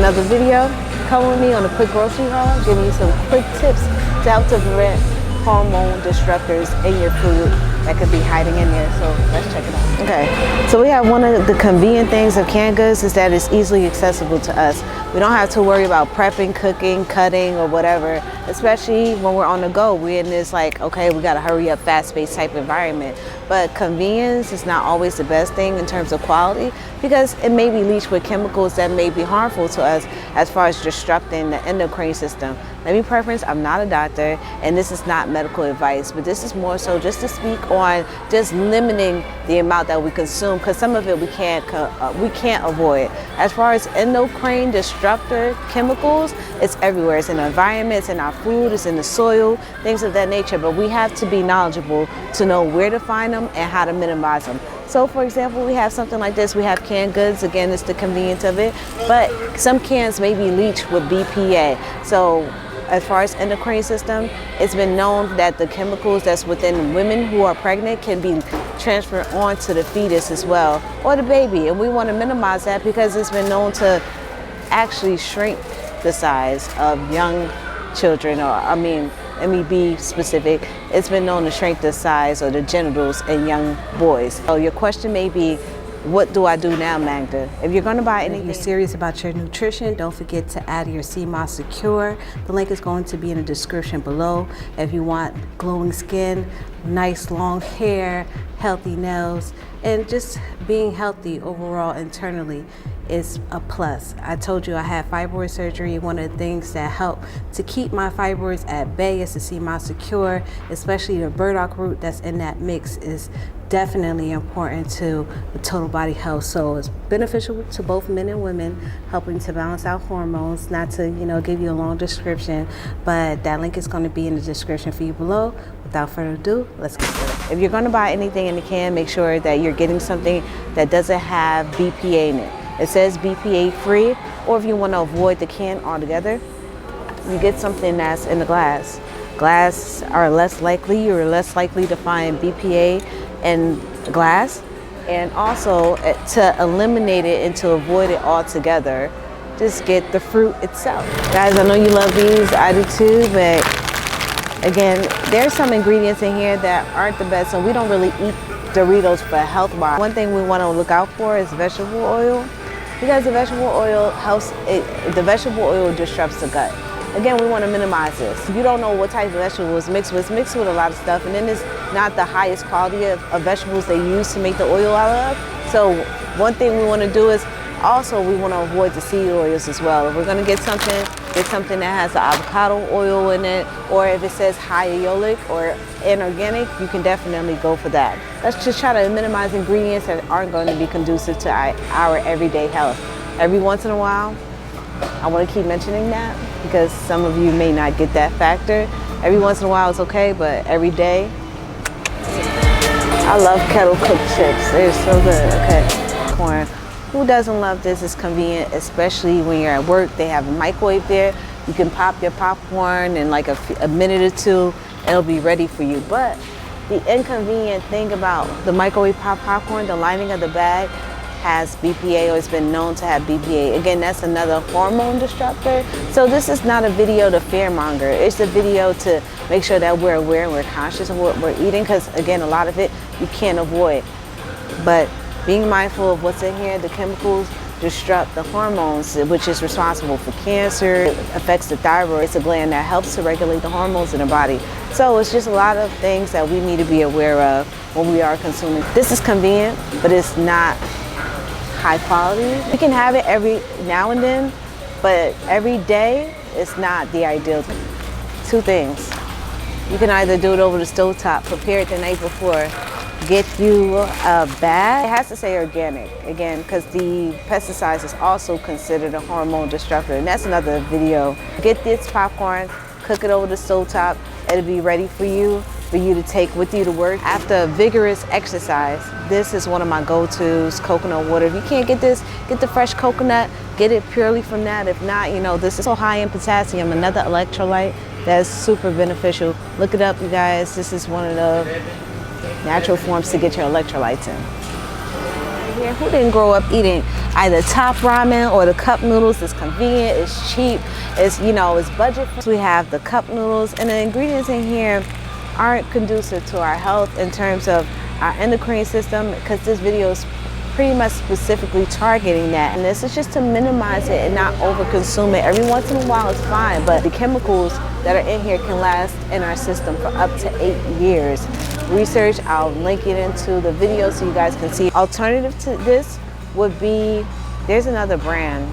another video. Come with me on a quick grocery haul, giving you some quick tips to help to prevent hormone disruptors in your food that could be hiding in there. So let's check it out. Okay, so we have one of the convenient things of canned goods is that it's easily accessible to us. We don't have to worry about prepping, cooking, cutting, or whatever, especially when we're on the go. We're in this like, okay, we gotta hurry up, fast-paced type environment. But convenience is not always the best thing in terms of quality because it may be leached with chemicals that may be harmful to us as far as disrupting the endocrine system. Let me preference, I'm not a doctor and this is not medical advice, but this is more so just to speak on just limiting the amount that we consume because some of it we can't avoid. As far as endocrine disruptor chemicals, it's everywhere. It's in the environment, it's in our food, it's in the soil, things of that nature, but we have to be knowledgeable to know where to find them and how to minimize them. So for example, we have something like this. We have canned goods. Again, it's the convenience of it, but some cans may be leached with BPA. So as far as endocrine system, it's been known that the chemicals that's within women who are pregnant can be transferred on to the fetus as well, or the baby. And we want to minimize that because it's been known to actually shrink the size of young children, or let me be specific, it's been known to shrink the size or the genitals in young boys. So your question may be, what do I do now, Magda? If you're going to buy anything, if you're serious about your nutrition, don't forget to add your Seamoss Secure. The link is going to be in the description below. If you want glowing skin, nice long hair, healthy nails, and just being healthy overall internally is a plus. I told you I had fibroid surgery. One of the things that help to keep my fibroids at bay is the Seamoss Secure, especially the burdock root that's in that mix is definitely important to the total body health. So it's beneficial to both men and women, helping to balance out hormones. Not to give you a long description, but that link is going to be in the description for you below. Without further ado, let's get started. If you're going to buy anything in the can, make sure that you're getting something that doesn't have BPA in it. It says BPA free, or if you want to avoid the can altogether, you get something that's in the glass. Glass are less likely, you're less likely to find BPA in glass. And also to eliminate it and to avoid it altogether, just get the fruit itself. Guys, I know you love these, I do too, but again, there's some ingredients in here that aren't the best, and we don't really eat Doritos for health-wise. One thing we want to look out for is vegetable oil, because the vegetable oil disrupts the gut. Again, we want to minimize this. You don't know what type of vegetables mixed with a lot of stuff, and then it's not the highest quality of vegetables they use to make the oil out of. So one thing we want to do is also we want to avoid the seed oils as well. If we're going to get something that has the avocado oil in it, or if it says high oleic or inorganic, you can definitely go for that. Let's just try to minimize ingredients that aren't going to be conducive to our everyday health. Every once in a while, I want to keep mentioning that because some of you may not get that factor. Every once in a while it's okay, but every day, I love kettle cooked chips. They're so good. Okay, corn. Who doesn't love this? It's convenient, especially when you're at work. They have a microwave there. You can pop your popcorn in like a minute or two, and it'll be ready for you. But the inconvenient thing about the microwave popcorn, the lining of the bag has BPA, or it's been known to have BPA. Again, that's another hormone disruptor. So this is not a video to fearmonger. It's a video to make sure that we're aware and we're conscious of what we're eating, because again, a lot of it you can't avoid. But being mindful of what's in here, the chemicals disrupt the hormones, which is responsible for cancer. It affects the thyroid. It's a gland that helps to regulate the hormones in the body. So it's just a lot of things that we need to be aware of when we are consuming. This is convenient, but it's not high quality. You can have it every now and then, but every day it's not the ideal. Two things. You can either do it over the stovetop, prepare it the night before, get you a bag. It has to say organic, again, because the pesticides is also considered a hormone disruptor, and that's another video. Get this popcorn, cook it over the stovetop. It'll be ready for you to take with you to work. After a vigorous exercise, this is one of my go-tos, coconut water. If you can't get this, get the fresh coconut, get it purely from that. If not, this is so high in potassium, another electrolyte that's super beneficial. Look it up, you guys. This is one of the natural forms to get your electrolytes in. here who didn't grow up eating either top ramen or the cup noodles. It's convenient, it's cheap, it's, you know, it's budget. We have the cup noodles, and the ingredients in here aren't conducive to our health in terms of our endocrine system, because this video is pretty much specifically targeting that. And this is just to minimize it and not over-consume it. Every once in a while it's fine, but the chemicals that are in here can last in our system for up to 8 years. Research, I'll link it into the video so you guys can see. Alternative to this would be, there's another brand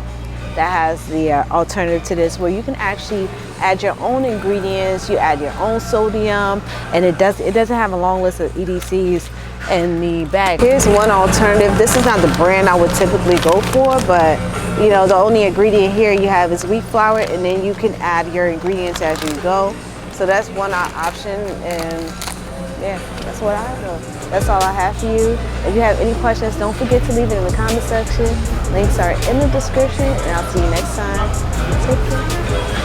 that has the alternative to this, where you can actually add your own ingredients, you add your own sodium, and it doesn't have a long list of EDCs in the bag. Here's one alternative. This is not the brand I would typically go for, but you know, the only ingredient here you have is wheat flour, and then you can add your ingredients as you go. So that's one option, and yeah, that's what I do. That's all I have for you. If you have any questions, don't forget to leave it in the comment section. Links are in the description, and I'll see you next time. Take care.